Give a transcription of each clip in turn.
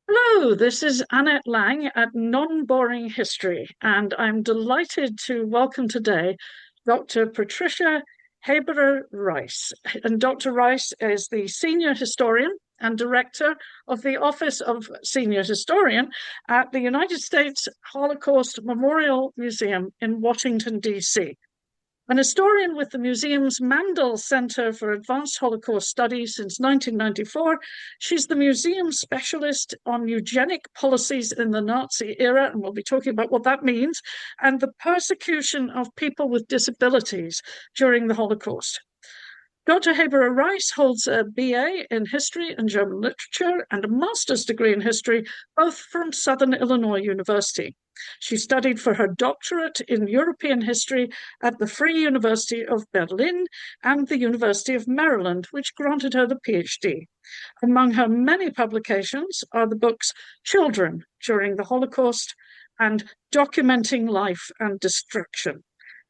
Hello, this is Annette Laing at Non-Boring History, and I'm delighted to welcome today Dr. Patricia Heberer Rice. And Dr. Rice is the senior historian and director of the Office of Senior Historian at the United States Holocaust Memorial Museum in Washington, D.C. An historian with the museum's Mandel Center for Advanced Holocaust Studies since 1994, she's the museum specialist on eugenic policies in the Nazi era, and we'll be talking about what that means, and the persecution of people with disabilities during the Holocaust. Dr. Heberer Rice holds a BA in History and German Literature and a master's degree in History, both from Southern Illinois University. She studied for her doctorate in European history at the Free University of Berlin and the University of Maryland, which granted her the PhD. Among her many publications are the books Children During the Holocaust and Documenting Life and Destruction.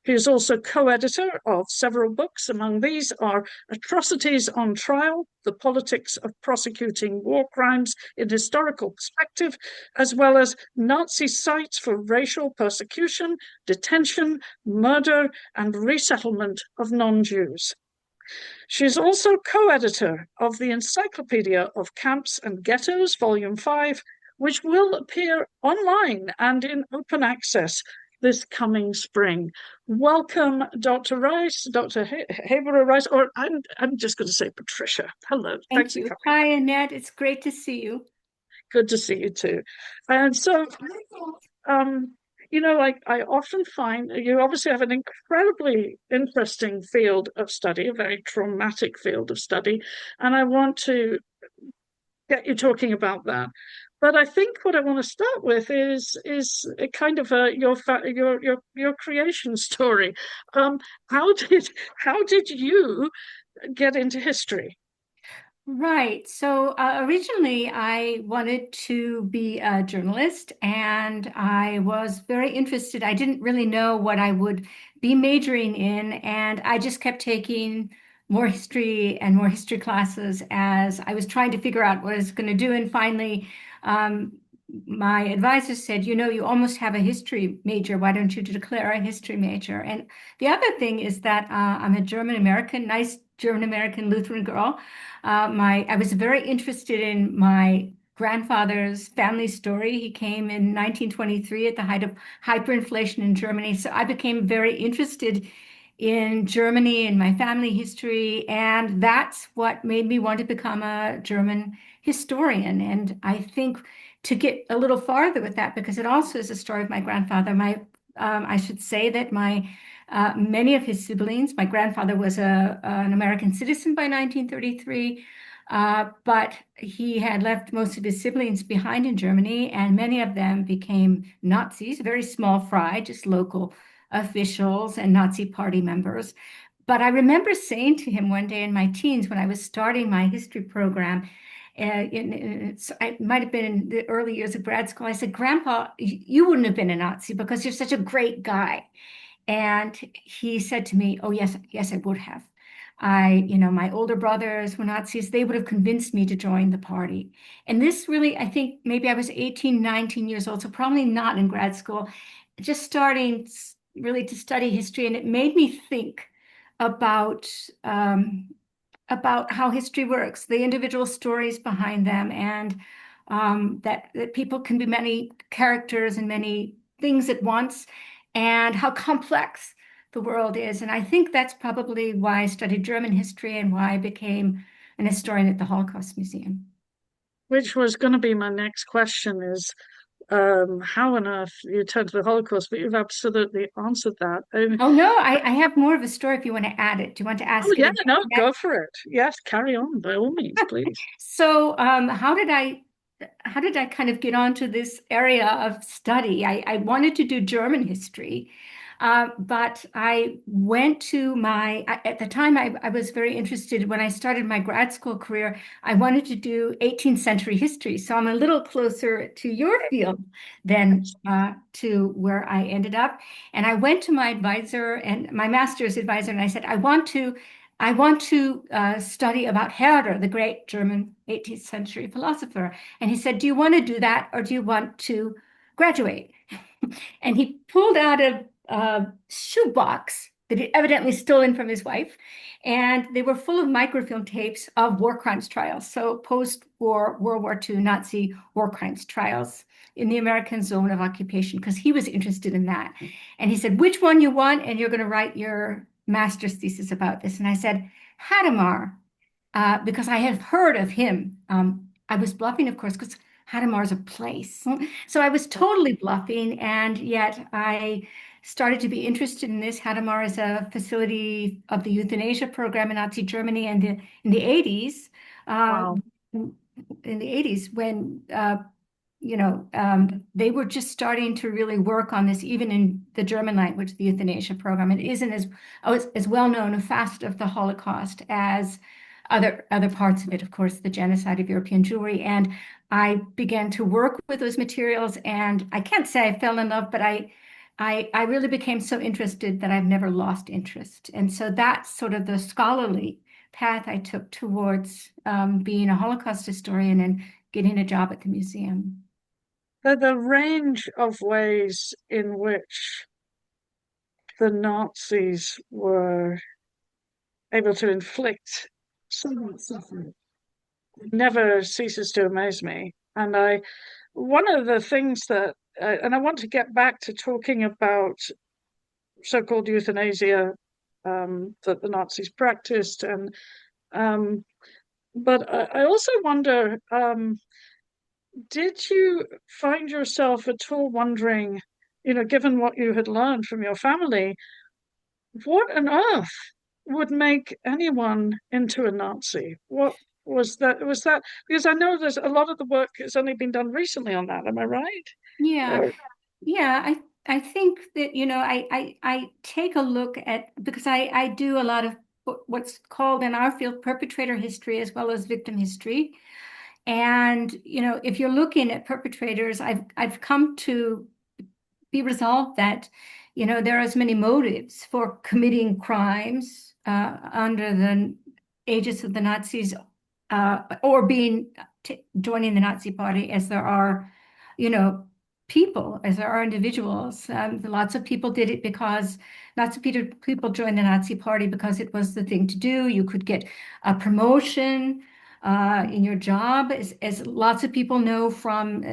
He is also co-editor of several books. Among these are Atrocities on Trial, The Politics of Prosecuting War Crimes in Historical Perspective, as well as Nazi Sites for Racial Persecution, Detention, Murder, and Resettlement of Non-Jews. She is also co-editor of the Encyclopedia of Camps and Ghettos, Volume 5, which will appear online and in open access this coming spring. Welcome, Dr. Rice, Dr. Heberer Rice, or I'm just going to say Patricia. Hello. Thank you. Hi, Annette. It's great to see you. Good to see you too. And so, I often find you obviously have an incredibly interesting field of study, a very traumatic field of study, and I want to get you talking about that. But I think what I want to start with is a kind of your creation story. How did you get into history? Right. So originally, I wanted to be a journalist, and I was very interested. I didn't really know what I would be majoring in, and I just kept taking more history and more history classes as I was trying to figure out what I was going to do. And finally, um, my advisor said, you almost have a history major. Why don't you declare a history major? And the other thing is that I'm a German American, nice German American Lutheran girl. I was very interested in my grandfather's family story. He came in 1923 at the height of hyperinflation in Germany. So I became very interested in Germany and my family history. And that's what made me want to become a German historian. And I think to get a little farther with that, because it also is a story of my grandfather, I should say that many of his siblings, my grandfather was an American citizen by 1933, but he had left most of his siblings behind in Germany, and many of them became Nazis, a very small fry, just local officials and Nazi party members. But I remember saying to him one day in my teens when I was starting my history program, it might have been in the early years of grad school, I said, Grandpa, you wouldn't have been a Nazi because you're such a great guy. And he said to me, oh, yes, I would have. My older brothers were Nazis. They would have convinced me to join the party. And this really, I think maybe I was 18, 19 years old, so probably not in grad school, just starting really to study history. And it made me think about how history works, the individual stories behind them, and that people can be many characters and many things at once, and how complex the world is. And I think that's probably why I studied German history and why I became an historian at the Holocaust Museum. Which was going to be my next question is how on earth you turned to the Holocaust, but you've absolutely answered that. Oh, no, I have more of a story if you want to add it. Do you want to ask it yeah, again? no, go for it. Yes, carry on by all means, please. So how did I kind of get onto this area of study? I wanted to do German history, but I went to at the time I was very interested when I started my grad school career, I wanted to do 18th century history. So I'm a little closer to your field than to where I ended up. And I went to my advisor and my master's advisor, and I said, I want to I want to study about Herder, the great German 18th century philosopher. And he said, do you want to do that or do you want to graduate? And he pulled out a shoebox that he'd evidently stolen from his wife. And they were full of microfilm tapes of war crimes trials. So post-war, World War II Nazi war crimes trials in the American zone of occupation, because he was interested in that. And he said, which one you want? And you're going to write your master's thesis about this. And I said, Hadamar, because I had heard of him. I was bluffing, of course, because Hadamar is a place. So I was totally bluffing, and yet I started to be interested in this. Hadamar is a facility of the euthanasia program in Nazi Germany, and in the 80s, uh, Wow. in the 80s when they were just starting to really work on this, even in the German language, the euthanasia program. It isn't as well known a facet of the Holocaust as other parts of it, of course, the genocide of European Jewry. And I began to work with those materials, and I can't say I fell in love, but I really became so interested that I've never lost interest. And so that's sort of the scholarly path I took towards being a Holocaust historian and getting a job at the museum. The range of ways in which the Nazis were able to inflict so much suffering never ceases to amaze me. One of the things and I want to get back to talking about so-called euthanasia that the Nazis practiced, and um, but I also wonder, did you find yourself at all wondering, given what you had learned from your family, what on earth would make anyone into a Nazi? What was that? Was that because I know there's a lot of the work has only been done recently on that. Am I right? Yeah, Or, yeah. I think that, I take a look at, because I do a lot of what's called in our field perpetrator history as well as victim history. And, if you're looking at perpetrators, I've come to be resolved that, there are as many motives for committing crimes under the aegis of the Nazis, or joining the Nazi Party, as there are, you know, people, as there are individuals. Lots of people did it because lots of people joined the Nazi Party because it was the thing to do. You could get a promotion in your job, as lots of people know from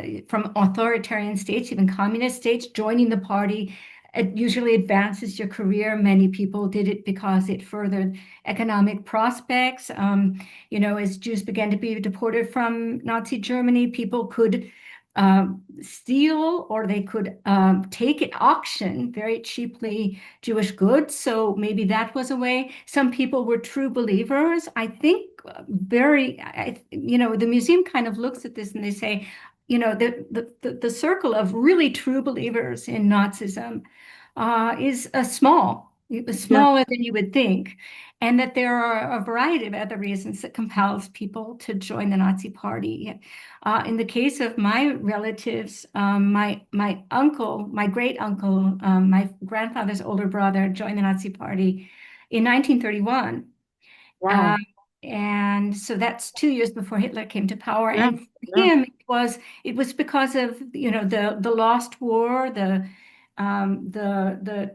authoritarian states, even communist states. Joining the party, it usually advances your career. Many people did it because it furthered economic prospects. As Jews began to be deported from Nazi Germany, people could steal, or they could take at auction very cheaply Jewish goods. So maybe that was a way. Some people were true believers. I think the museum kind of looks at this and they say, the circle of really true believers in Nazism is yeah, smaller than you would think, and that there are a variety of other reasons that compels people to join the Nazi Party. In the case of my relatives, my uncle, my great uncle, my grandfather's older brother, joined the Nazi Party in 1931. wow, Uh, and so that's 2 years before Hitler came to power. yeah, And for yeah, him, it was because of, the lost war, the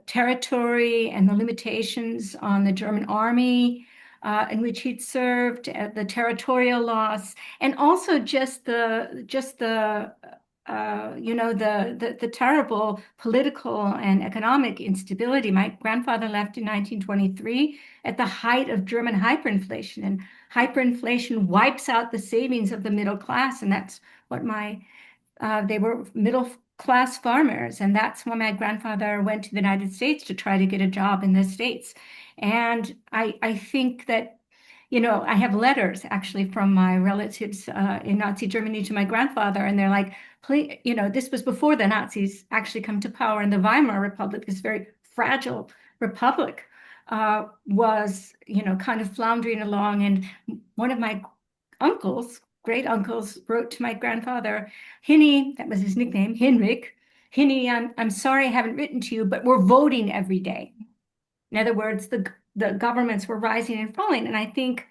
territory and the limitations on the German army in which he'd served, the territorial loss, and also just the terrible political and economic instability. My grandfather left in 1923 at the height of German hyperinflation, and hyperinflation wipes out the savings of the middle class, and that's what they were middle class farmers, and that's when my grandfather went to the United States to try to get a job in the States. And I think that, I have letters actually from my relatives in Nazi Germany to my grandfather, and they're like, please, this was before the Nazis actually come to power, and the Weimar Republic, this very fragile republic, was, kind of floundering along. And one of my uncles, great uncles, wrote to my grandfather, Hinny, that was his nickname, Hinrich, Hinny, I'm sorry I haven't written to you, but we're voting every day. In other words, the governments were rising and falling. And I think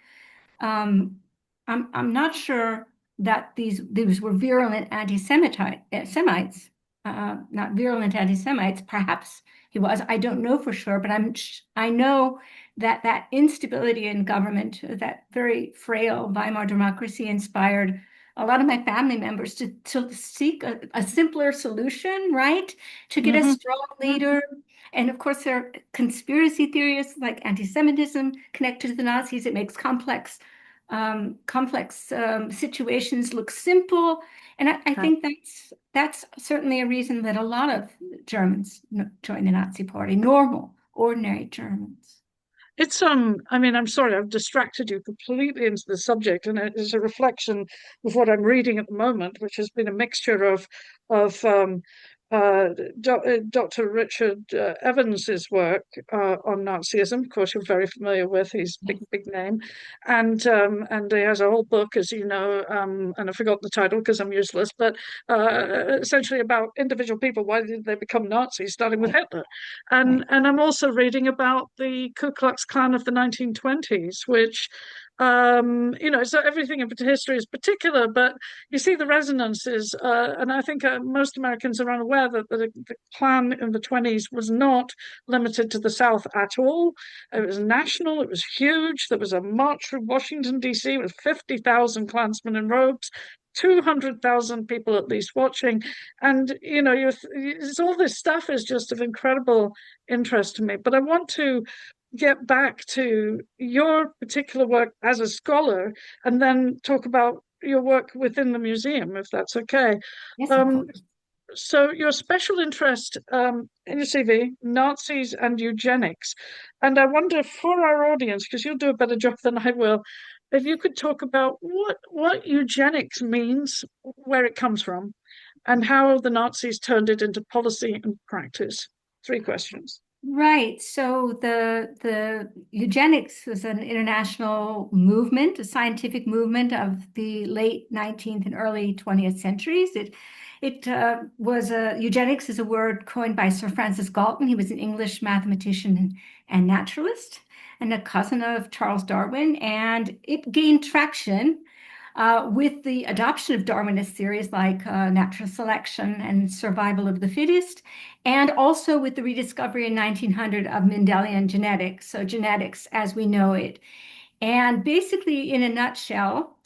um, I'm not sure that these were virulent Semites, not virulent anti-Semites. Perhaps he was. I don't know for sure, but I know that that instability in government, that very frail Weimar democracy, inspired a lot of my family members to seek a simpler solution, right? To get a Hmm. strong leader. And of course, there are conspiracy theories like anti-Semitism connected to the Nazis. It makes complex situations look simple. And I think that's certainly a reason that a lot of Germans joined the Nazi Party, normal, ordinary Germans. It's I mean, I'm sorry, I've distracted you completely into the subject, and it is a reflection of what I'm reading at the moment, which has been a mixture of Dr. Richard Evans's work on Nazism. Of course, you're very familiar with. He's Yes. big name, and he has a whole book, as you know, and I forgot the title because I'm useless, but essentially about individual people. Why did they become Nazis, starting with Right, Hitler? right. And I'm also reading about the Ku Klux Klan of the 1920s, which so everything in history is particular, but you see the resonances, and I think most Americans are unaware that the Klan in the 20s was not limited to the South at all. It was national, it was huge. There was a march through Washington, D.C. with 50,000 Klansmen in robes. 200,000 people at least watching, and it's all this stuff is just of incredible interest to me. But I want to get back to your particular work as a scholar and then talk about your work within the museum, if that's okay. Yes, of Um, course. so, your special interest in your CV, Nazis and eugenics. And I wonder for our audience, because you'll do a better job than I will, if you could talk about what eugenics means, where it comes from, and how the Nazis turned it into policy and practice. Three questions. Right. So the eugenics was an international movement, a scientific movement of the late 19th and early 20th centuries. It was eugenics is a word coined by Sir Francis Galton. He was an English mathematician and naturalist and a cousin of Charles Darwin, and it gained traction with the adoption of Darwinist theories like natural selection and survival of the fittest, and also with the rediscovery in 1900 of Mendelian genetics, so genetics as we know it. And basically, in a nutshell,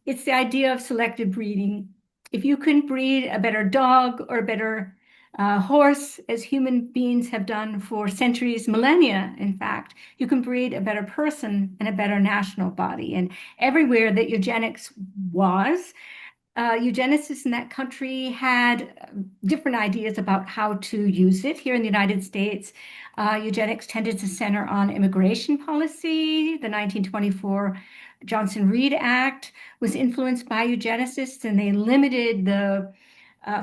it's the idea of selective breeding. If you can breed a better dog or a better horse, as human beings have done for centuries, millennia, in fact, you can breed a better person and a better national body. And everywhere that eugenics was, eugenicists in that country had different ideas about how to use it. Here in the United States, eugenics tended to center on immigration policy. The 1924 Johnson-Reed Act was influenced by eugenicists, and they limited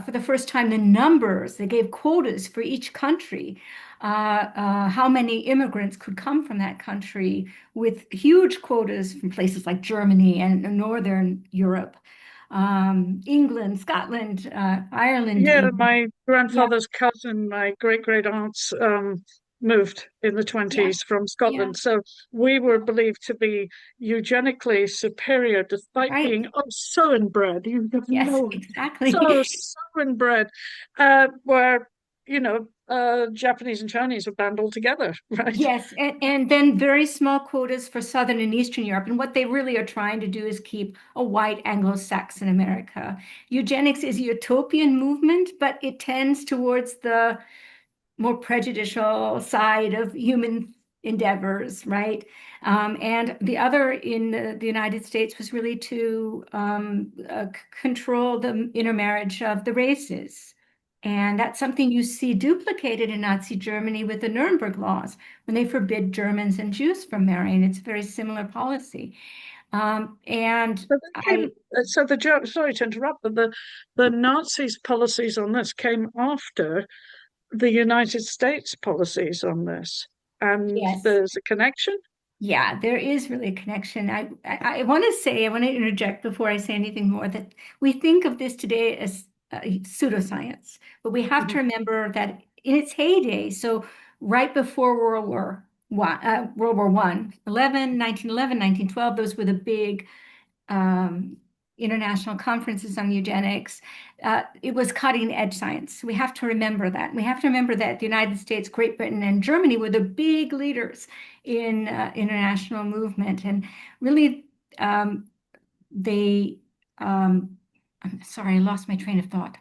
for the first time, the numbers. They gave quotas for each country, how many immigrants could come from that country, with huge quotas from places like Germany and Northern Europe, England, Scotland, Ireland, Yeah, even. my Yeah, grandfather's cousin, my great great aunts, moved in the yeah, 20s from yeah, Scotland. So we were yeah. believed to be eugenically superior despite Right. being oh so inbred. You have Yes, no exactly. so inbred. Where Japanese and Chinese were banned altogether, right? Yes, and then very small quotas for Southern and Eastern Europe. And what they really are trying to do is keep a white Anglo-Saxon America. Eugenics is a utopian movement, but it tends towards the more prejudicial side of human endeavors, right? And the other in the United States was really to control the intermarriage of the races. And that's something you see duplicated in Nazi Germany with the Nuremberg laws when they forbid Germans and Jews from marrying. It's a very similar policy. And So they came. I, So sorry to interrupt, but the Nazis' policies on this came after the United States policies on this, and yes, there's a connection. yeah, there is really a connection. I want to say, I want to interject before I say anything more that we think of this today as pseudoscience, but we have to Mhm. remember that in its heyday, so right before World War World War One, 1911, 1912. Those were the big um, international conferences on eugenics. It was cutting edge science. We have to remember that. We have to remember that the United States, Great Britain, and Germany were the big leaders in international movement. And really, they, I'm sorry, I lost my train of thought.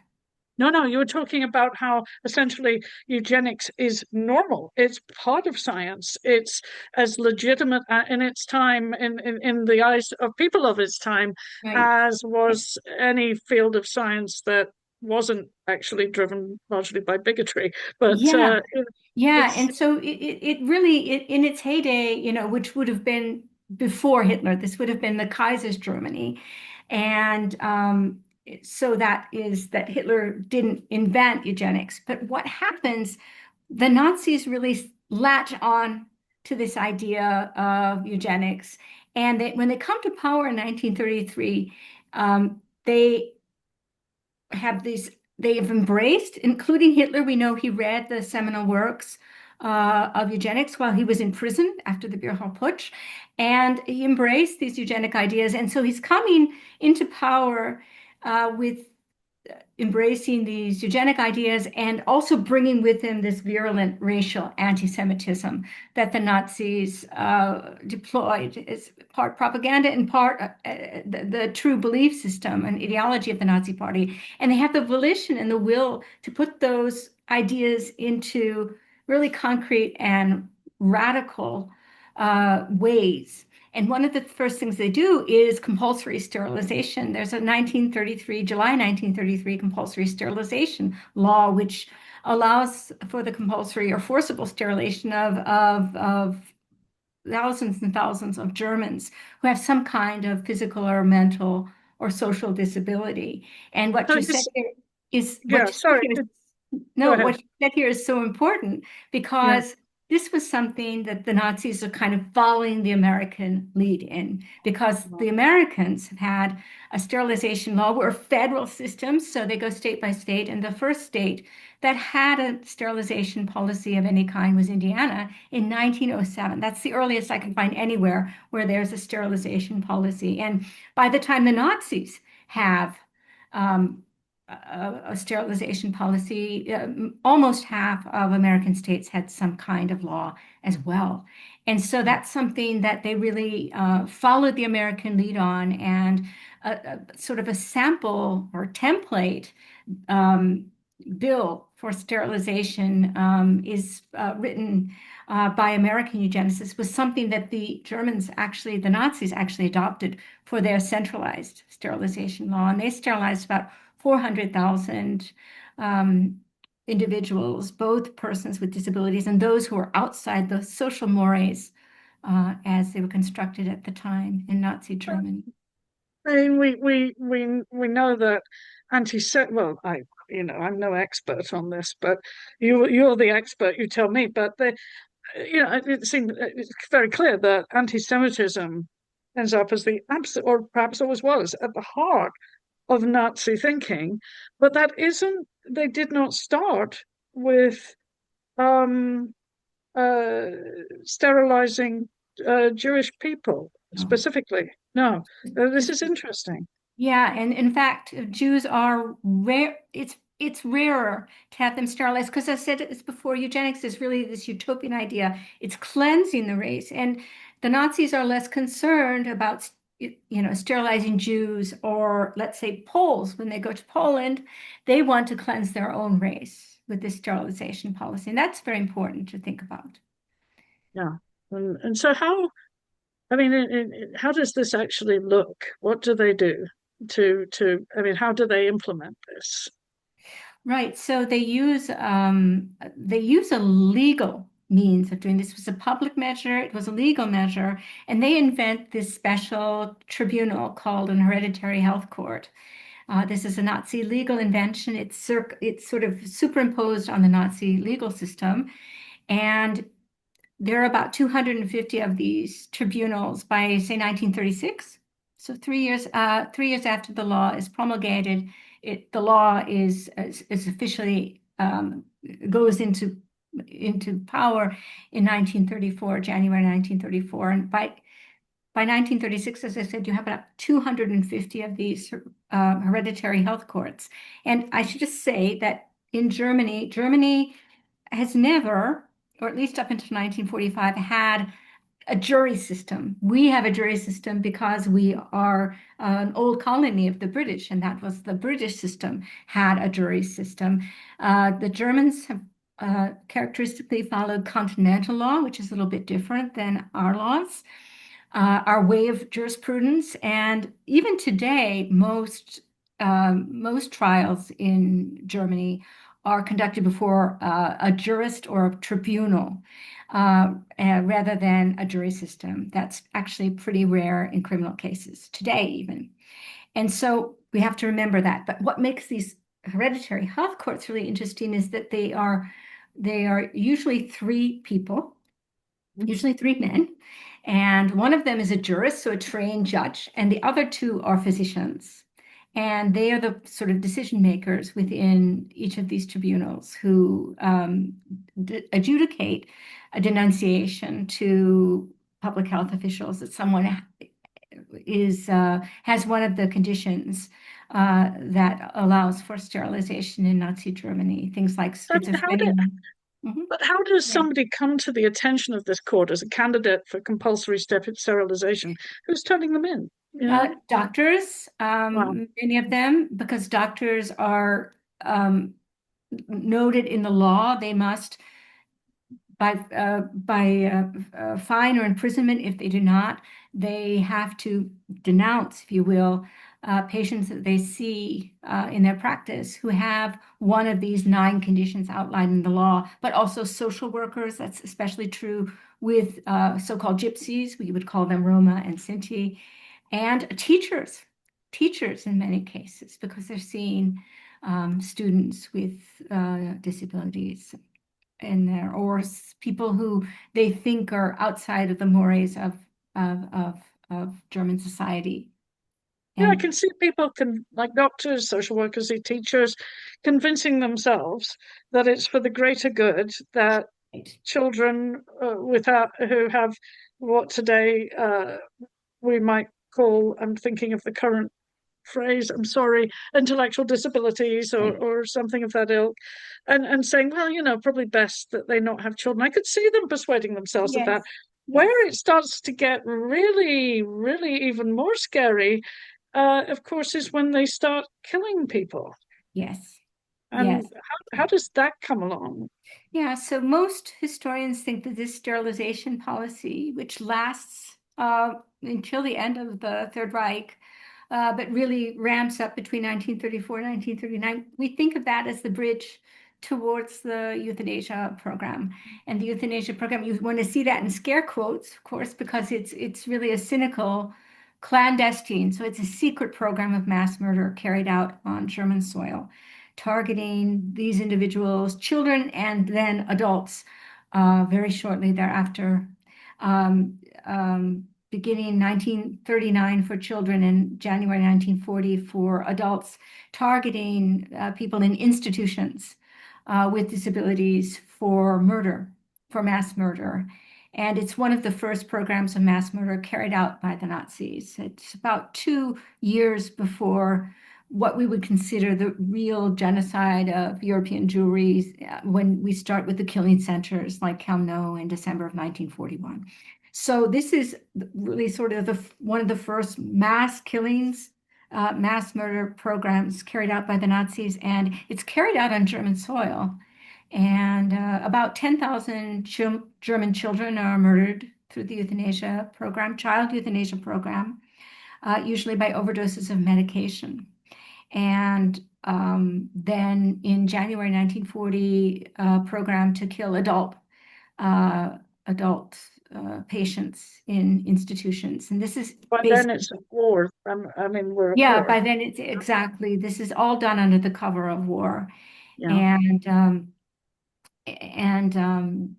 No, no, you were talking about how essentially eugenics is normal. It's part of science. It's as legitimate in its time, in the eyes of people of its time, Right. as was any field of science that wasn't actually driven largely by bigotry. But Yeah. Yeah, it's and so it really in its heyday, which would have been before Hitler, this would have been the Kaiser's Germany, and so that is that Hitler didn't invent eugenics. But what happens? The Nazis really latch on to this idea of eugenics, and when they come to power in 1933, they have these they have embraced, including Hitler. We know he read the seminal works of eugenics while he was in prison after the Beer Hall Putsch, and he embraced these eugenic ideas. And so he's coming into power with embracing these eugenic ideas and also bringing with him this virulent racial anti-Semitism that the Nazis deployed as part propaganda and part the true belief system and ideology of the Nazi Party. And they have the volition and the will to put those ideas into really concrete and radical ways. And one of the first things they do is compulsory sterilization. There's a July 1933 compulsory sterilization law, which allows for the compulsory or forcible sterilization of thousands and thousands of Germans who have some kind of physical or mental or social disability. And what so you said it's here is yeah. what you said Sorry, here is go no, ahead. what you said here is so important Yeah, because this was something that the Nazis are kind of following the American lead in, because the Americans have had a sterilization law. We're a federal system, so they go state by state. And the first state that had a sterilization policy of any kind was Indiana in 1907. That's the earliest I can find anywhere where there's a sterilization policy. And by the time the Nazis have um, a sterilization policy. Almost half of American states had some kind of law as well. And so that's something that they really followed the American lead on, and sort of a sample or template um, bill for sterilization is written by American eugenicists, was something that the Nazis actually adopted for their centralized sterilization law. And they sterilized about 400,000 um, individuals, both persons with disabilities and those who were outside the social mores as they were constructed at the time in Nazi Germany. I mean, we know that well, I'm no expert on this, but you're the expert. You tell me. But it seems it's very clear that anti-Semitism ends up as the absolute, or perhaps always was, at the heart of Nazi thinking. But that isn't. They did not start with um, uh, sterilizing Jewish people No. specifically. No, this This is interesting. Yeah, and in fact, Jews are rare. It's rarer to have them sterilized because I said this before. Eugenics is really this utopian idea. It's cleansing the race, and the Nazis are less concerned about sterilizing Jews or let's say Poles when they go to Poland. They want to cleanse their own race with this sterilization policy, and that's very important to think about. Yeah. And so how, I mean, how does this actually look? What do they do I mean, how do they implement this? Right. So they use a legal means of doing this. It was a public measure, it was a legal measure, and they invent this special tribunal called an hereditary health court. This is a Nazi legal invention. It's sort of superimposed on the Nazi legal system, and there are about 250 of these tribunals by, say, 1936. So 3 years after the law is promulgated, the law is officially goes into into power in 1934, January 1934. And by 1936, as I said, you have about 250 of these hereditary health courts. And I should just say that in Germany has never, or at least up until 1945, had a jury system. We have a jury system because we are an old colony of the British, and that was the British system had a jury system. The Germans have characteristically followed continental law, which is a little bit different than our laws, our way of jurisprudence. And even today, most trials in Germany are conducted before a jurist or a tribunal rather than a jury system. That's actually pretty rare in criminal cases today, even. And so we have to remember that. But what makes these hereditary health courts really interesting is that they are usually three people, usually three men, and one of them is a jurist, so a trained judge, and the other two are physicians. And they are the sort of decision makers within each of these tribunals who adjudicate a denunciation to public health officials that someone has one of the conditions that allows for sterilization in Nazi Germany, things like So how did schizophrenia. Mhm. but how does Yeah. somebody come to the attention of this court as a candidate for compulsory step sterilization? Who's turning them in? You know? Doctors, Wow. many of them, because doctors are noted in the law, they must by fine or imprisonment if they do not, they have to denounce, if you will, patients that they see in their practice who have one of these nine conditions outlined in the law, but also social workers. That's especially true with so-called gypsies. We would call them Roma and Sinti, and teachers in many cases, because they're seeing students with disabilities in there, or people who they think are outside of the mores of of, of German society. Yeah, I And can see people like doctors, social workers, teachers, convincing themselves that it's for the greater good that right, children without who have what today we might call, I'm thinking of the current phrase, I'm sorry, intellectual disabilities right. or something of that ilk, and saying, well, probably best that they not have children. I could see them persuading themselves of that. Yes, Where yes, it starts to get really, really even more scary, of course, is when they start killing people. yes, yes. And how does that come along? Yeah, so most historians think that this sterilization policy, which lasts until the end of the Third Reich, but really ramps up between 1934 and 1939, we think of that as the bridge towards the euthanasia program. And the euthanasia program, you want to see that in scare quotes, of course, because it's really a cynical, clandestine, so it's a secret program of mass murder carried out on German soil, targeting these individuals, children, and then adults very shortly thereafter. Um, Beginning 1939 for children and January 1940 for adults, targeting people in institutions with disabilities for murder, for mass murder. And it's one of the first programs of mass murder carried out by the Nazis. It's about 2 years before what we would consider the real genocide of European Jewry when we start with the killing centers like Chelmno in December of 1941. So this is really sort of one of the first mass killings, mass murder programs carried out by the Nazis, and it's carried out on German soil. And about 10,000 German children are murdered through the euthanasia program, child euthanasia program, usually by overdoses of medication. And then in January 1940, a program to kill adult patients in institutions. And this is But then basically, it's a war. I mean, we're at yeah, war. by then it's exactly, this is all done under the cover of war. Yeah. And and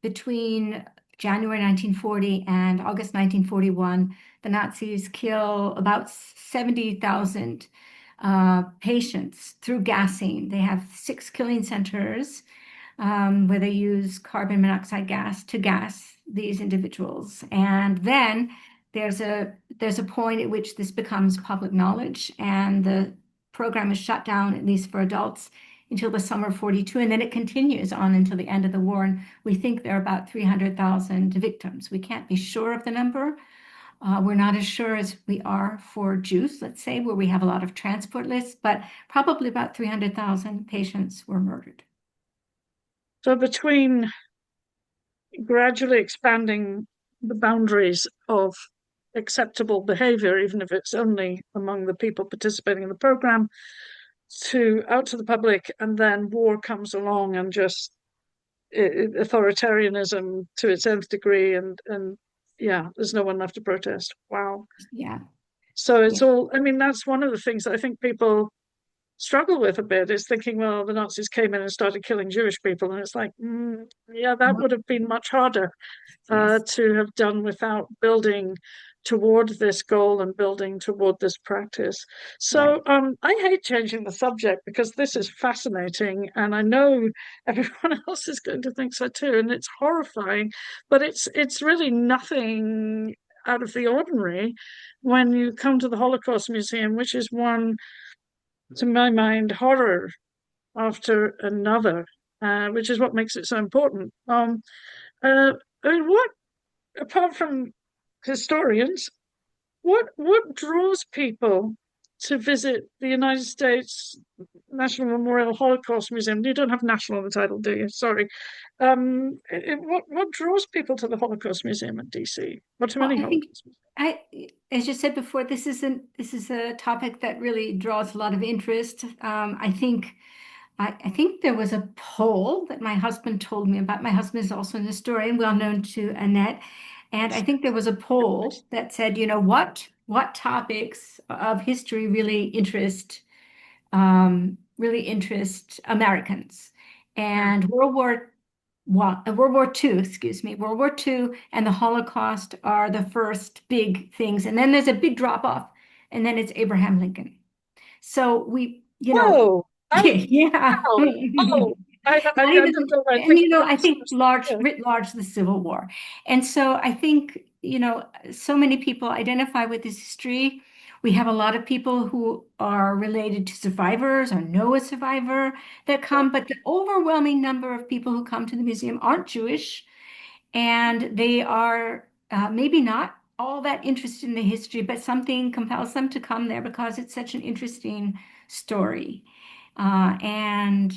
between January 1940 and August 1941, the Nazis kill about 70,000 patients through gassing. They have 6 killing centers where they use carbon monoxide gas to gas these individuals. And then there's a point at which this becomes public knowledge, and the program is shut down, at least for adults, until the summer of 42, and then it continues on until the end of the war. And we think there are about 300,000 victims. We can't be sure of the number. We're not as sure as we are for juice, let's say, where we have a lot of transport lists, but probably about 300,000 patients were murdered. So between gradually expanding the boundaries of acceptable behavior, even if it's only among the people participating in the program, to out to the public, and then war comes along and just authoritarianism to its nth degree, and yeah, there's no one left to protest. Wow. Yeah, So yeah, it's all, I mean, that's one of the things I think people struggle with a bit, is thinking, well, the Nazis came in and started killing Jewish people. And it's like, yeah, that would have been much harder yes, to have done without building toward this goal and building toward this practice. right. So I hate changing the subject because this is fascinating, and I know everyone else is going to think so too, and it's horrifying, but it's really nothing out of the ordinary when you come to the Holocaust Museum, which is one, to my mind, horror after another, which is what makes it so important. I mean, what, apart from historians, what draws people to visit the United States National Memorial Holocaust Museum? You don't have national in the title, do you? Sorry. What draws people to the Holocaust Museum in DC? Or to Well, any I think Holocaust museum? I, as you said before, this is a topic that really draws a lot of interest. I think there was a poll that my husband told me about. My husband is also an historian, well known to Annette, and I think there was a poll that said, what topics of history really interest Americans, Yeah. and World War II, excuse me, World War II and the Holocaust are the first big things. And then there's a big drop off, and then it's Abraham Lincoln. So Whoa! yeah. Wow! Oh, I Not don't even, know. I and think I that's think yeah. writ large, the Civil War. And so I think, so many people identify with this history. We have a lot of people who are related to survivors or know a survivor that come, but the overwhelming number of people who come to the museum aren't Jewish, and they are maybe not all that interested in the history, but something compels them to come there because it's such an interesting story. And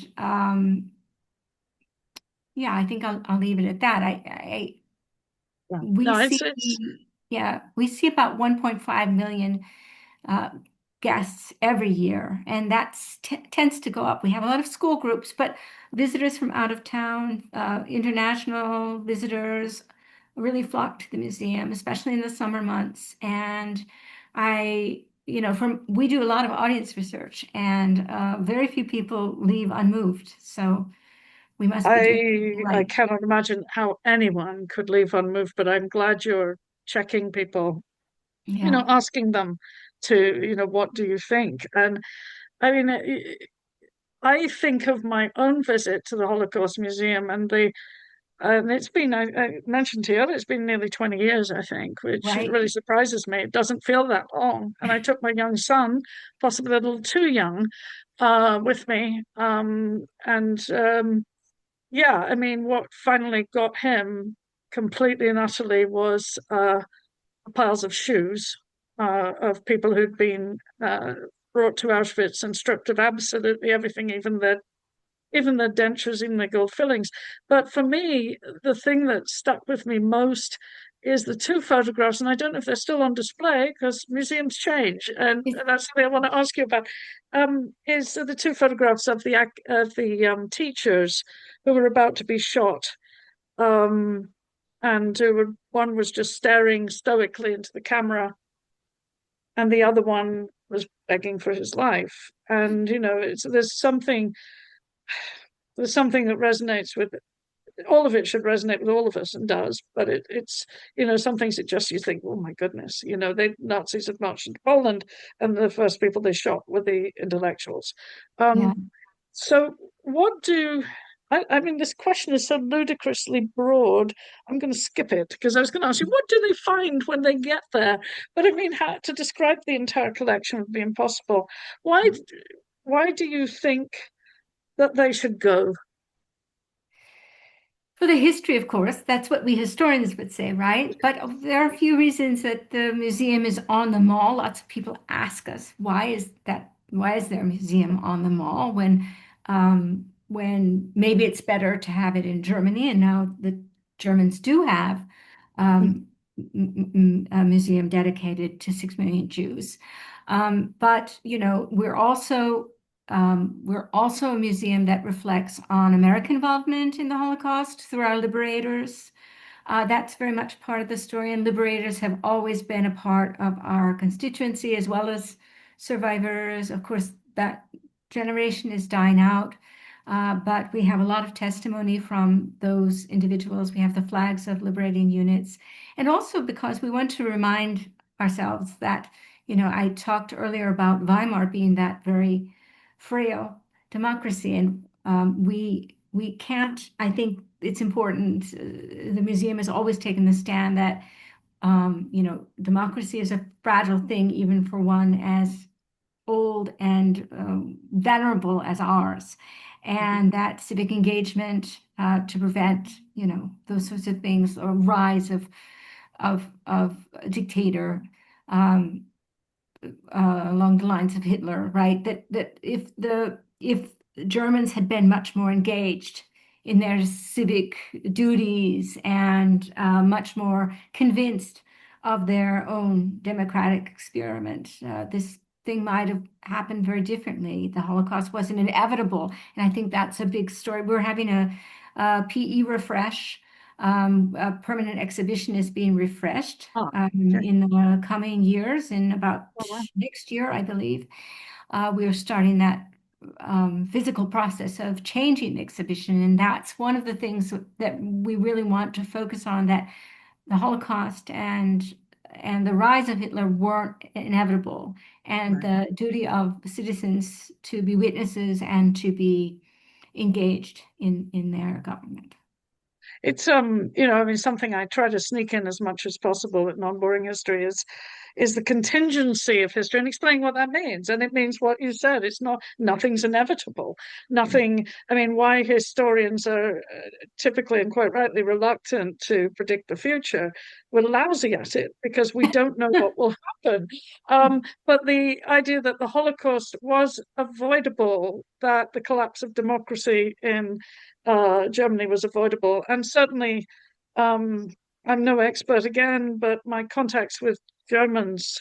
Yeah, I think I'll leave it at that. Yeah. We No, it's see, yeah, we see about 1.5 million uh, guests every year, and that tends to go up. We have a lot of school groups, but visitors from out of town, international visitors, really flock to the museum, especially in the summer months. And from we do a lot of audience research, and very few people leave unmoved. So we must be doing something I right. cannot imagine how anyone could leave unmoved, but I'm glad you're checking people, Yeah, asking them to, what do you think? And I mean, I think of my own visit to the Holocaust Museum, and it's been, I mentioned to you, it's been nearly 20 years, I think, which right. really surprises me. It doesn't feel that long. And I took my young son, possibly a little too young, with me. Yeah, I mean, what finally got him completely and utterly was piles of shoes of people who'd been brought to Auschwitz and stripped of absolutely everything, even the dentures, even the gold fillings. But for me, the thing that stuck with me most is the two photographs, and I don't know if they're still on display because museums change, and that's something I want to ask you about. Is the two photographs of the teachers who were about to be shot, um, and one was just staring stoically into the camera, and the other one was begging for his life. And there's something that resonates with all of it, should resonate with all of us, and does, but it's some things it just, you think, oh my goodness, the Nazis had marched into Poland, and the first people they shot were the intellectuals. Yeah. So what do I mean, this question is so ludicrously broad. I'm going to skip it because I was going to ask you, what do they find when they get there? But I mean, how to describe the entire collection would be impossible. Why, why do you think that they should go? For the history, of course, that's what we historians would say, right? But there are a few reasons that the museum is on the mall. Lots of people ask us, why is that? Why is there a museum on the mall when maybe it's better to have it in Germany? And now the Germans do have um, a museum dedicated to 6 million Jews. But you know, we're also a museum that reflects on American involvement in the Holocaust through our liberators. That's very much part of the story, and liberators have always been a part of our constituency as well as survivors. Of course, that generation is dying out, but we have a lot of testimony from those individuals. We have the flags of liberating units, and also because we want to remind ourselves that, you know, I talked earlier about Weimar being that very frail democracy, and we can't. I think it's important. The museum has always taken the stand that you know, democracy is a fragile thing, even for one as old and venerable as ours, and that civic engagement to prevent, you know, those sorts of things or rise of a dictator. Um, along the lines of Hitler, right? That if Germans had been much more engaged in their civic duties and much more convinced of their own democratic experiment, this thing might have happened very differently. The Holocaust wasn't inevitable, and I think that's a big story. We're having a PE refresh. A permanent exhibition is being refreshed Ah, okay. in the coming years. In about Oh, wow. next year, I believe, we are starting that physical process of changing the exhibition. And that's one of the things that we really want to focus on, that the Holocaust and the rise of Hitler weren't inevitable, and Right. the duty of citizens to be witnesses and to be engaged in their government. It's you know, I mean, something I try to sneak in as much as possible with non-boring history is the contingency of history and explain what that means. And it means what you said. It's not, nothing's inevitable. Nothing, I mean, why historians are typically and quite rightly reluctant to predict the future. We're lousy at it because we don't know what will happen. But the idea that the Holocaust was avoidable, that the collapse of democracy in Germany was avoidable, and certainly um, I'm no expert again, but my contacts with Germans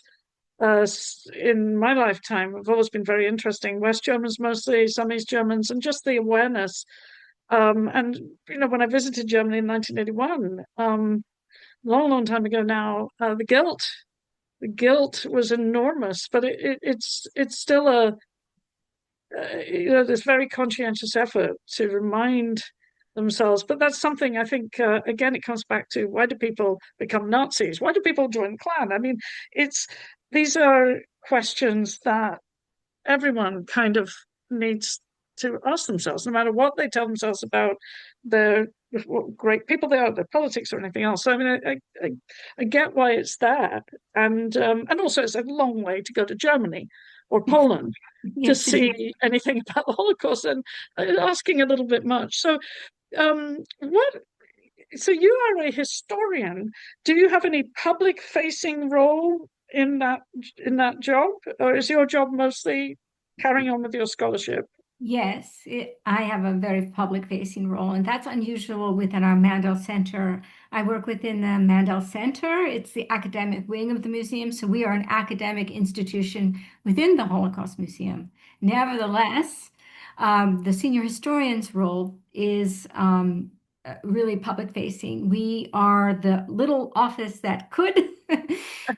in my lifetime have always been very interesting. West Germans mostly, some East Germans, and just the awareness. And you know, when I visited Germany in 1981, long, long time ago now, the guilt was enormous, but it's still a you know, this very conscientious effort to remind themselves. But that's something I think, again, it comes back to why do people become Nazis? Why do people join the Klan? I mean, it's these are questions that everyone kind of needs to ask themselves, no matter what they tell themselves about their what great people they are, their politics or anything else. So I mean, I get why it's there, and also it's a long way to go to Germany or Poland to Yes, it is. see anything about the Holocaust, and asking a little bit much. So what? So you are a historian. Do you have any public facing role in that job, or is your job mostly carrying on with your scholarship? Yes, I have a very public-facing role, and that's unusual within our Mandel Center. I work within the Mandel Center. It's the academic wing of the museum, so we are an academic institution within the Holocaust Museum. Nevertheless, the senior historian's role is really public-facing. We are the little office that could.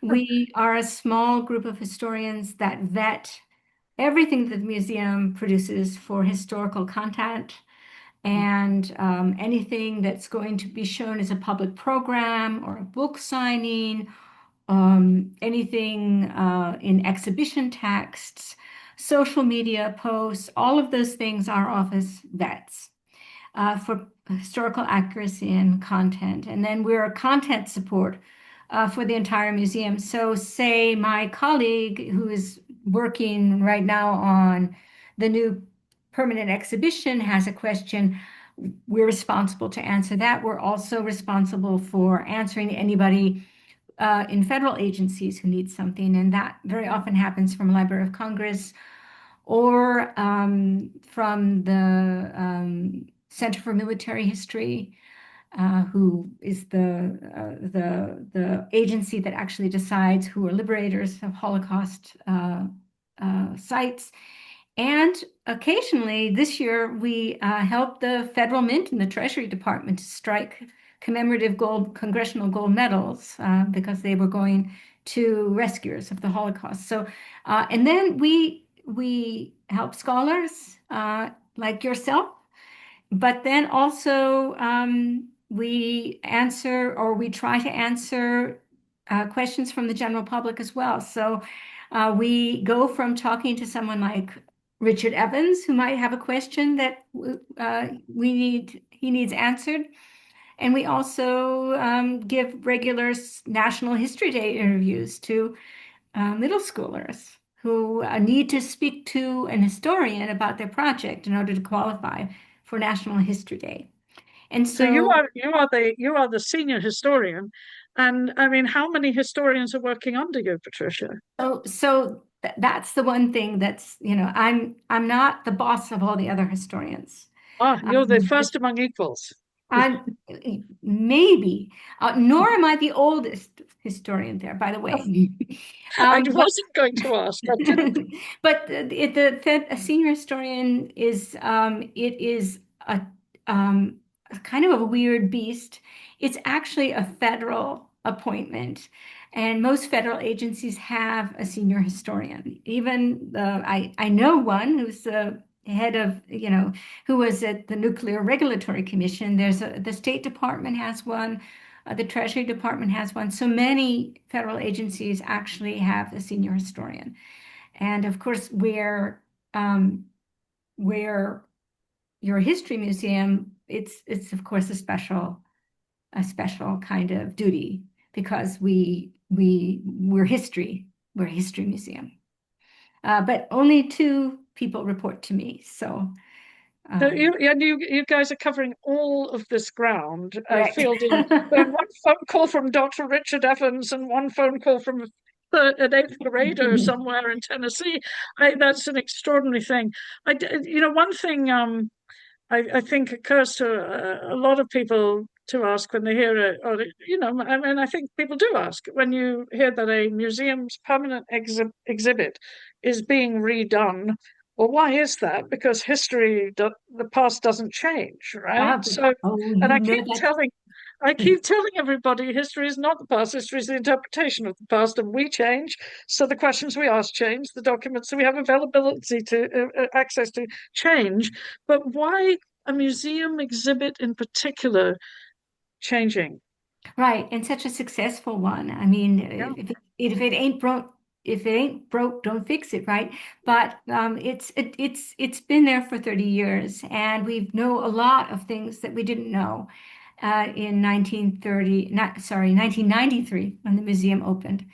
We are a small group of historians that vet everything that the museum produces for historical content, and anything that's going to be shown as a public program or a book signing, anything in exhibition texts, social media posts, all of those things our office vets. for historical accuracy and content. And then we're a content support for the entire museum. So, say my colleague who is working right now on the new permanent exhibition has a question, we're responsible to answer that. We're also responsible for answering anybody in federal agencies who need something, and that very often happens from Library of Congress or from the Center for Military History, who is the agency that actually decides who are liberators of Holocaust sites. And occasionally, this year, we helped the Federal Mint and the Treasury Department to strike commemorative congressional gold medals because they were going to rescuers of the Holocaust. So, and then we help scholars like yourself, but then also we answer or we try to answer questions from the general public as well. So we go from talking to someone like Richard Evans, who might have a question that he needs answered. And we also give regular National History Day interviews to middle schoolers who need to speak to an historian about their project in order to qualify for National History Day. And So so, you are the senior historian, and I mean, how many historians are working under you, Patricia? that's the one thing that's, I'm not the boss of all the other historians. Ah, you're the It's first among equals. I'm maybe, nor am I the oldest historian there, by the way. I But wasn't going to ask. I didn't. a senior historian is it is um, a kind of a weird beast. It's actually a federal appointment, and most federal agencies have a senior historian. Even I know one who's the head of, who was at the Nuclear Regulatory Commission. The State Department has one. The Treasury Department has one. So many federal agencies actually have a senior historian. And of course, where your history museum, it's of course a special kind of duty because we're a history museum. But only two people report to me. So So um, you guys are covering all of this ground, correct. fielding one phone call from Dr. Richard Evans and one phone call from an eighth grader somewhere in Tennessee. That's an extraordinary thing. One thing I think occurs to a lot of people to ask when they hear it, or I mean, I think people do ask when you hear that a museum's permanent exhibit is being redone. Well, why is that? Because the past doesn't change, right? So, Oh, and you know that. I keep telling everybody, history is not the past. History is the interpretation of the past, and we change. So the questions we ask change, the documents that we have availability to access to change. But why a museum exhibit in particular changing? Right, and such a successful one. I mean, Yeah. if it ain't broke, don't fix it, right? But it's been there for 30 years, and we know a lot of things that we didn't know in 1930, not sorry, 1993 when the museum opened.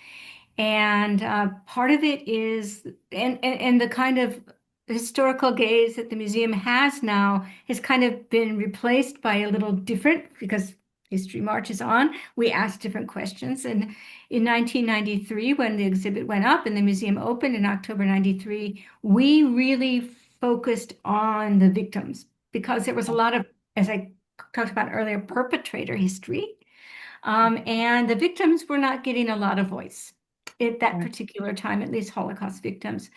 And part of it is, and the kind of historical gaze that the museum has now has kind of been replaced by a little different because history marches on. We ask different questions. And in 1993, when the exhibit went up and the museum opened in October 93, we really focused on the victims because there was a lot of, as I talked about earlier, perpetrator history. And the victims were not getting a lot of voice at that particular time, at least Holocaust victims.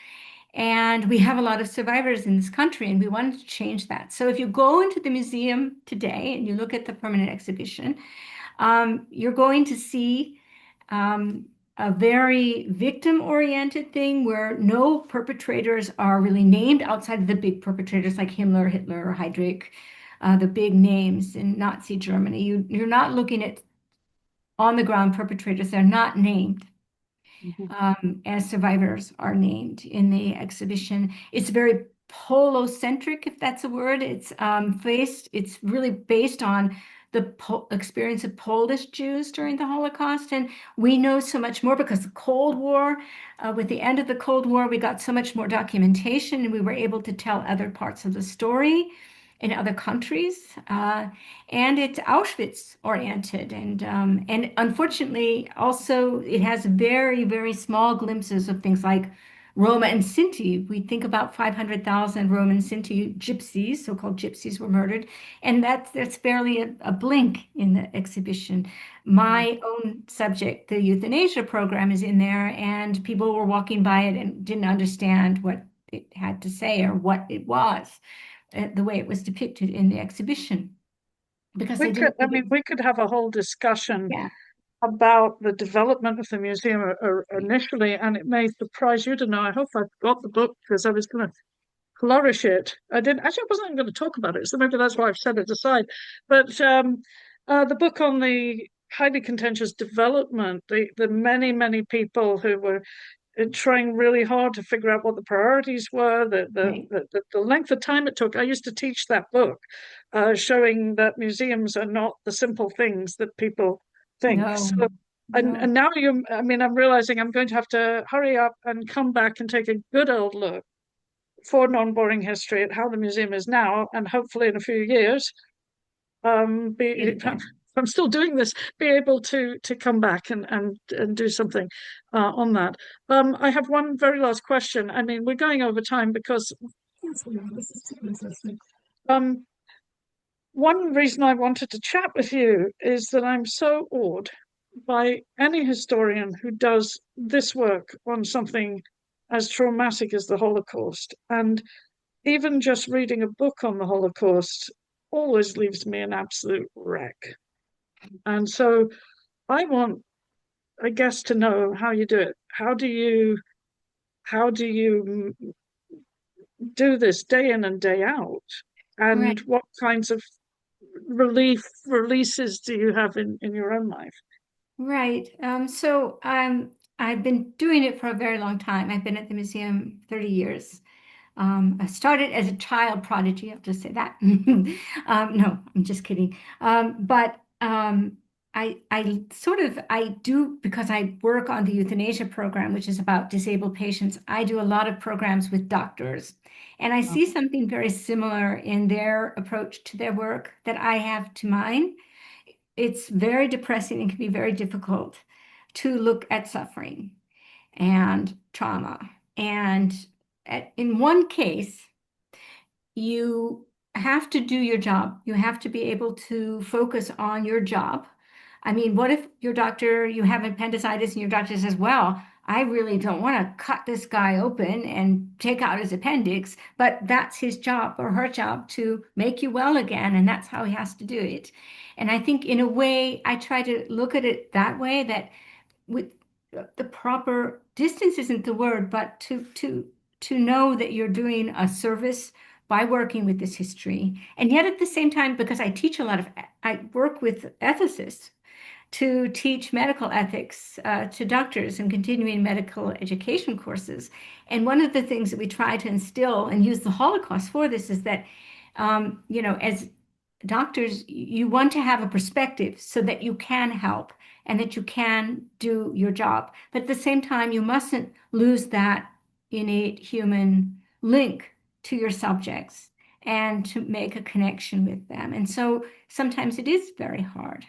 And we have a lot of survivors in this country, and we wanted to change that. So if you go into the museum today and you look at the permanent exhibition, you're going to see a very victim-oriented thing where no perpetrators are really named outside of the big perpetrators like Himmler, Hitler, or Heydrich, the big names in Nazi Germany. You're not looking at on the ground perpetrators. They're not named Mhm. as survivors are named in the exhibition. It's very polocentric, if that's a word. It's really based on the experience of Polish Jews during the Holocaust. And we know so much more because the Cold War, with the end of the Cold War, we got so much more documentation and we were able to tell other parts of the story in other countries. And it's Auschwitz oriented. And unfortunately, also, it has very, very small glimpses of things like Roma and Sinti. We think about 500,000 Roma and Sinti gypsies, so-called gypsies, were murdered, and that's barely a blink in the exhibition. Mm. My own subject, the euthanasia program, is in there, and people were walking by it and didn't understand what it had to say or what it was, the way it was depicted in the exhibition, because We they could, didn't I think mean, it. we could have a whole discussion Yeah, about the development of the museum initially, and it may surprise you to know. I hope I've got the book because I was going to flourish it. I didn't actually. I wasn't even going to talk about it, so maybe that's why I've set it aside. But the book on the highly contentious development, the many people who were trying really hard to figure out what the priorities were, right. the length of time it took. I used to teach that book, showing that museums are not the simple things that people think. No, So, no. and now I mean, I'm realizing I'm going to have to hurry up and come back and take a good old look for non-boring history at how the museum is now, and hopefully in a few years, See it be if again. I'm still doing this, be able to come back and do something on that. I have one very last question. I mean, we're going over time because this is too interesting. Um, one reason I wanted to chat with you is that I'm so awed by any historian who does this work on something as traumatic as the Holocaust. And even just reading a book on the Holocaust always leaves me an absolute wreck. And so I want, I guess, to know how you do it. How do you do this day in and day out? Right. And what kinds of releases do you have in your own life? Right. I've been doing it for a very long time. I've been at the museum 30 years. I started as a child prodigy. I'll just say that. No, I'm just kidding. I do, because I work on the euthanasia program, which is about disabled patients. I do a lot of programs with doctors, and I see something very similar in their approach to their work that I have to mine. It's very depressing and can be very difficult to look at suffering and trauma. And in one case, you have to do your job. You have to be able to focus on your job. I mean, what if you have appendicitis and your doctor says, well, I really don't want to cut this guy open and take out his appendix, but that's his job or her job to make you well again, and that's how he has to do it. And I think in a way, I try to look at it that way, that with the proper distance isn't the word, but to know that you're doing a service by working with this history. And yet at the same time, because I work with ethicists to teach medical ethics to doctors and continuing medical education courses. And one of the things that we try to instill and use the Holocaust for this is that, as doctors, you want to have a perspective so that you can help and that you can do your job. But at the same time, you mustn't lose that innate human link to your subjects and to make a connection with them. And so sometimes it is very hard.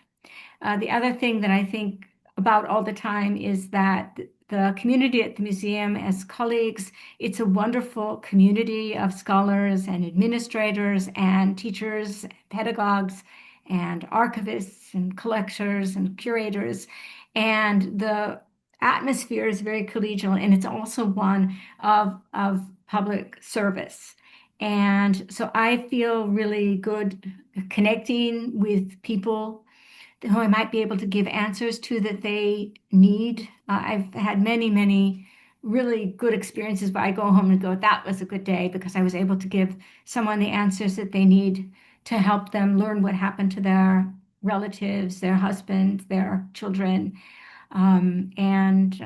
The other thing that I think about all the time is that the community at the museum, as colleagues, it's a wonderful community of scholars and administrators and teachers, pedagogues, and archivists and collectors and curators. And the atmosphere is very collegial, and it's also one of public service. And so I feel really good connecting with people who I might be able to give answers to that they need. I've had many really good experiences where I go home and go, that was a good day because I was able to give someone the answers that they need to help them learn what happened to their relatives, their husbands, their children. And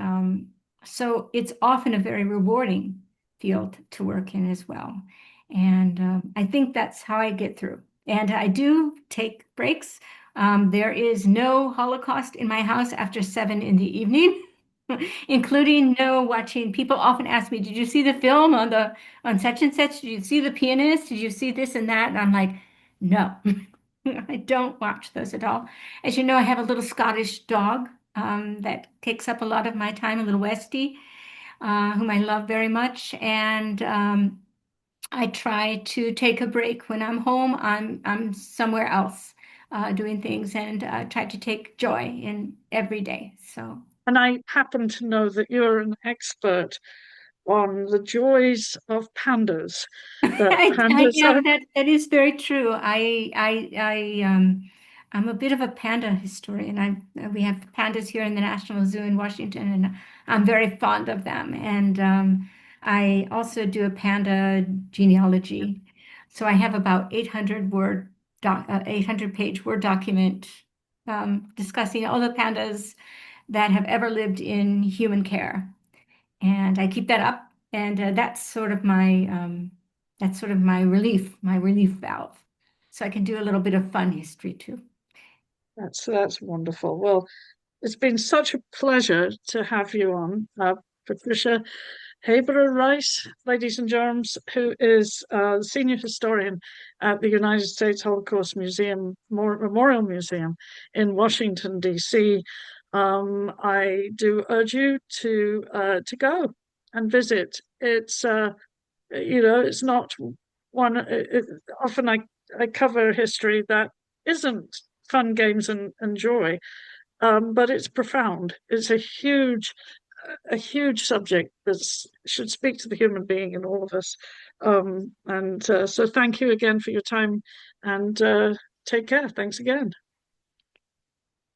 so it's often a very rewarding field to work in as well. And I think that's how I get through. And I do take breaks. There is no Holocaust in my house after 7 in the evening, including no watching. People often ask me, "Did you see the film on such and such? Did you see the pianist? Did you see this and that?" And I'm like, "No, I don't watch those at all." As you know, I have a little Scottish dog that takes up a lot of my time, a little Westie, whom I love very much, and I try to take a break when I'm home. I'm somewhere else doing things, and try to take joy in every day. So And I happen to know that you're an expert on the joys of pandas. That pandas yeah, are, that is very true. I'm a bit of a panda historian. We have pandas here in the National Zoo in Washington, and I'm very fond of them. And I also do a panda genealogy. So I have about 800 page Word document discussing all the pandas that have ever lived in human care, and I keep that up, and that's sort of my relief valve. So I can do a little bit of fun history too. that's wonderful. Well, it's been such a pleasure to have you on, Patricia Heberer Rice, ladies and germs, who is the senior historian at the United States Holocaust Museum Memorial Museum in Washington, D.C. I do urge you to go and visit. It's not one. Often I cover history that isn't fun, games, and joy, but it's profound. It's a huge subject that should speak to the human being in all of us. And so thank you again for your time, and take care. Thanks again.